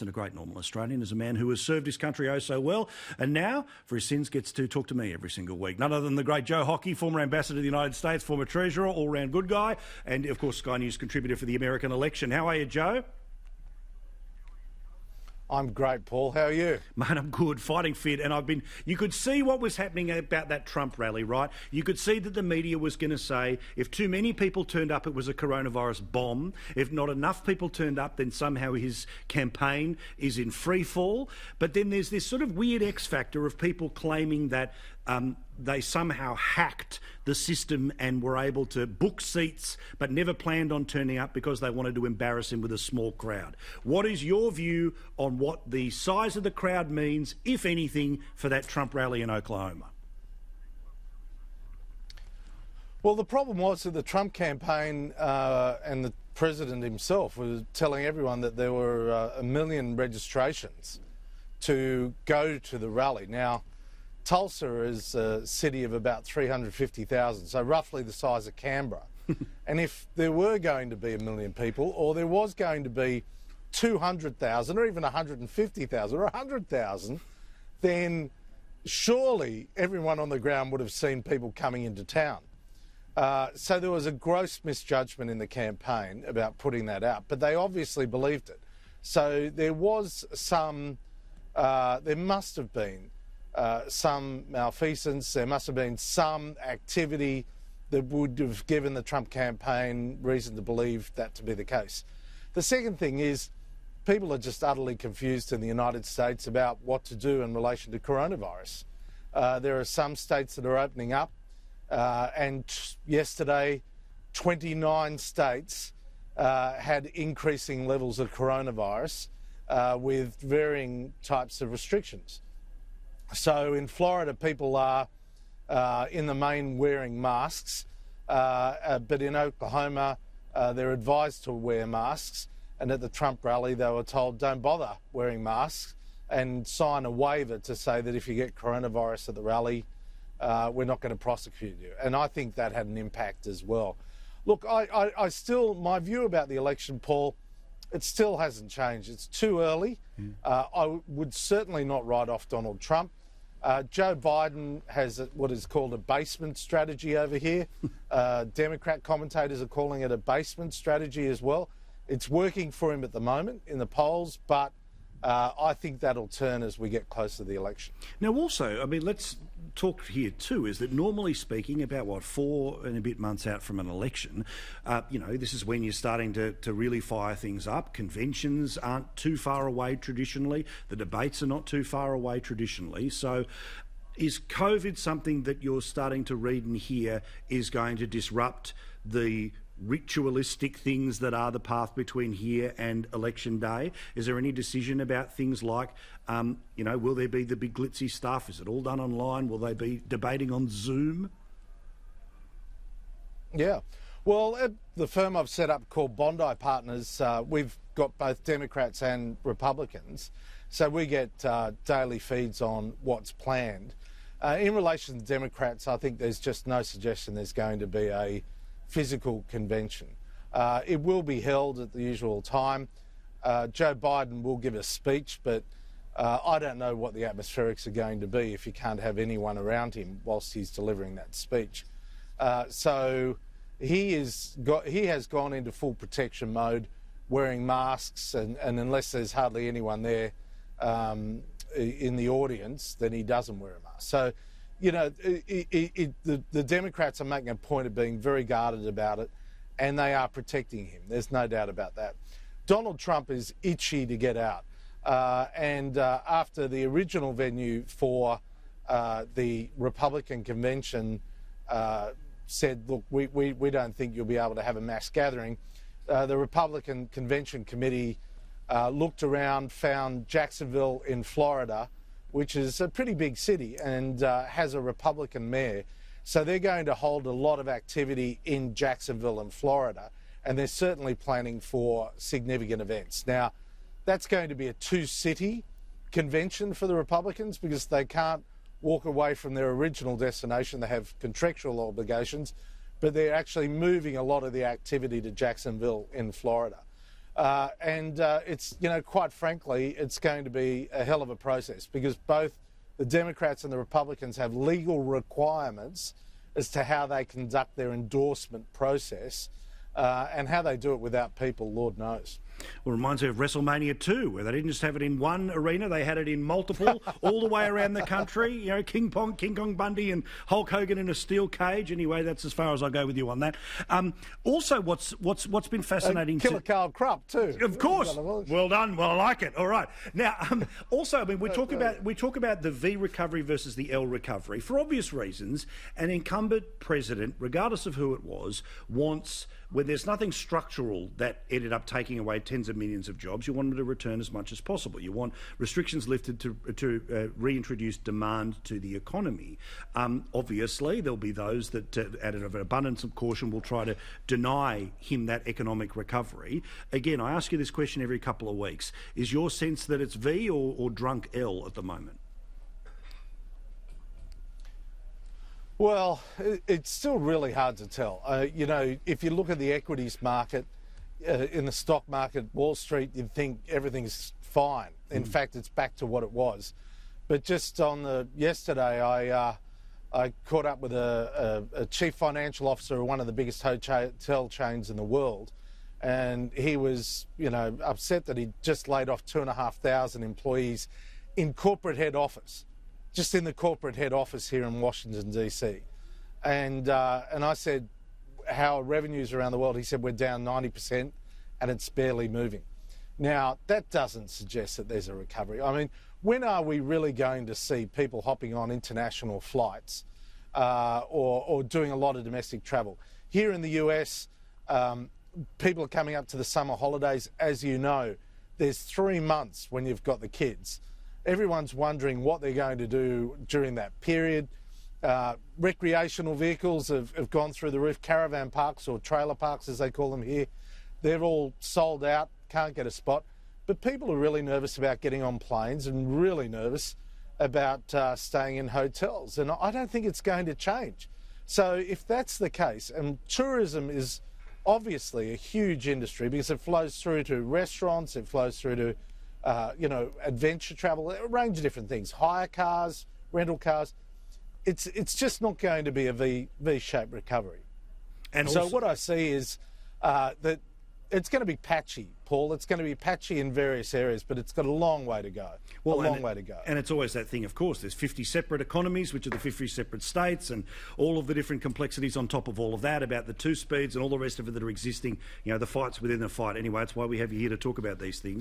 and a great normal Australian, is a man who has served his country oh so well, and now, for his sins, gets to talk to me every single week. None other than the great Joe Hockey, former ambassador to the United States, former treasurer, all-round good guy, and, of course, Sky News contributor for the American election. How are you, Joe? I'm great, Paul. How are you? Mate, I'm good, fighting fit, and you could see what was happening about that Trump rally, right? You could see that the media was going to say if too many people turned up, it was a coronavirus bomb. If not enough people turned up, then somehow his campaign is in free fall. But then there's this sort of weird X factor of people claiming that they somehow hacked the system and were able to book seats but never planned on turning up because they wanted to embarrass him with a small crowd. What is your view on what the size of the crowd means, if anything, for that Trump rally in Oklahoma? Well, the problem was that the Trump campaign and the president himself was telling everyone that there were 1 million registrations to go to the rally. Now, Tulsa is a city of about 350,000, so roughly the size of Canberra. And if there were going to be 1 million people, or there was going to be 200,000 or even 150,000 or 100,000, then surely everyone on the ground would have seen people coming into town. So there was a gross misjudgment in the campaign about putting that out, but they obviously believed it. So there was there must have been some malfeasance, there must have been some activity that would have given the Trump campaign reason to believe that to be the case. The second thing is people are just utterly confused in the United States about what to do in relation to coronavirus. There are some states that are opening up, and yesterday 29 states had increasing levels of coronavirus with varying types of restrictions. So in Florida, people are in the main wearing masks, but in Oklahoma, they're advised to wear masks. And at the Trump rally, they were told, don't bother wearing masks and sign a waiver to say that if you get coronavirus at the rally, we're not going to prosecute you. And I think that had an impact as well. Look, I still, my view about the election, Paul, it still hasn't changed. It's too early. I would certainly not write off Donald Trump. Joe Biden has what is called a basement strategy over here. Democrat commentators are calling it a basement strategy as well. It's working for him at the moment in the polls, but I think that'll turn as we get closer to the election. Now, also, I mean, let's talk here too, is that normally speaking, about 4 and a bit months out from an election, this is when you're starting to really fire things up. Conventions aren't too far away traditionally. The debates are not too far away traditionally. So is COVID something that you're starting to read and hear is going to disrupt the ritualistic things that are the path between here and election day? Is there any decision about things like, will there be the big glitzy stuff? Is it all done online? Will they be debating on Zoom? Yeah. Well, at the firm I've set up called Bondi Partners, we've got both Democrats and Republicans. So we get daily feeds on what's planned. In relation to Democrats, I think there's just no suggestion there's going to be a physical convention. It will be held at the usual time. Joe Biden will give a speech, but I don't know what the atmospherics are going to be if you can't have anyone around him whilst he's delivering that speech. So he has gone into full protection mode, wearing masks, and unless there's hardly anyone there in the audience, then he doesn't wear a mask. So, the Democrats are making a point of being very guarded about it, and they are protecting him. There's no doubt about that. Donald Trump is itchy to get out. After the original venue for the Republican convention said, look, we don't think you'll be able to have a mass gathering, the Republican Convention Committee looked around, found Jacksonville in Florida, which is a pretty big city and has a Republican mayor. So they're going to hold a lot of activity in Jacksonville and Florida, and they're certainly planning for significant events. Now, that's going to be a two-city convention for the Republicans because they can't walk away from their original destination. They have contractual obligations, but they're actually moving a lot of the activity to Jacksonville in Florida. It's, quite frankly, it's going to be a hell of a process because both the Democrats and the Republicans have legal requirements as to how they conduct their endorsement process, and how they do it without people, Lord knows. Well, it reminds me of WrestleMania 2, where they didn't just have it in one arena, they had it in multiple, all the way around the country. King Kong Bundy and Hulk Hogan in a steel cage. Anyway, that's as far as I go with you on that. Also, what's been fascinating... Killer Carl Krupp, too. Of course. Well done. Well, I like it. All right. Now, also, we talk about the V recovery versus the L recovery. For obvious reasons, an incumbent president, regardless of who it was, wants... when there's nothing structural that ended up taking away tens of millions of jobs, you want them to return as much as possible. You want restrictions lifted to reintroduce demand to the economy. Obviously, there'll be those that, out of an abundance of caution, will try to deny him that economic recovery. Again, I ask you this question every couple of weeks. Is your sense that it's V or drunk L at the moment? Well, it's still really hard to tell. If you look at the equities market, in the stock market, Wall Street, you'd think everything's fine. In fact, it's back to what it was. But just on yesterday, I caught up with a chief financial officer of one of the biggest hotel chains in the world, and he was, upset that he'd just laid off 2,500 employees in corporate head office. Just in the corporate head office here in Washington, D.C. And I said, how are revenues around the world? He said, we're down 90% and it's barely moving. Now, that doesn't suggest that there's a recovery. I mean, when are we really going to see people hopping on international flights or doing a lot of domestic travel? Here in the US, people are coming up to the summer holidays. As you know, there's 3 months when you've got the kids. Everyone's wondering what they're going to do during that period. Recreational vehicles have gone through the roof. Caravan parks, or trailer parks as they call them here, they're all sold out, can't get a spot. But people are really nervous about getting on planes and really nervous about staying in hotels. And I don't think it's going to change. So if that's the case, and tourism is obviously a huge industry because it flows through to restaurants, it flows through to adventure travel, a range of different things, hire cars, rental cars. It's just not going to be a V-shaped recovery. And so what I see is that it's going to be patchy, Paul. It's going to be patchy in various areas, but it's got a long way to go. And it's always that thing, of course. There's 50 separate economies, which are the 50 separate states, and all of the different complexities on top of all of that, about the two speeds and all the rest of it that are existing, the fights within the fight. Anyway, that's why we have you here to talk about these things.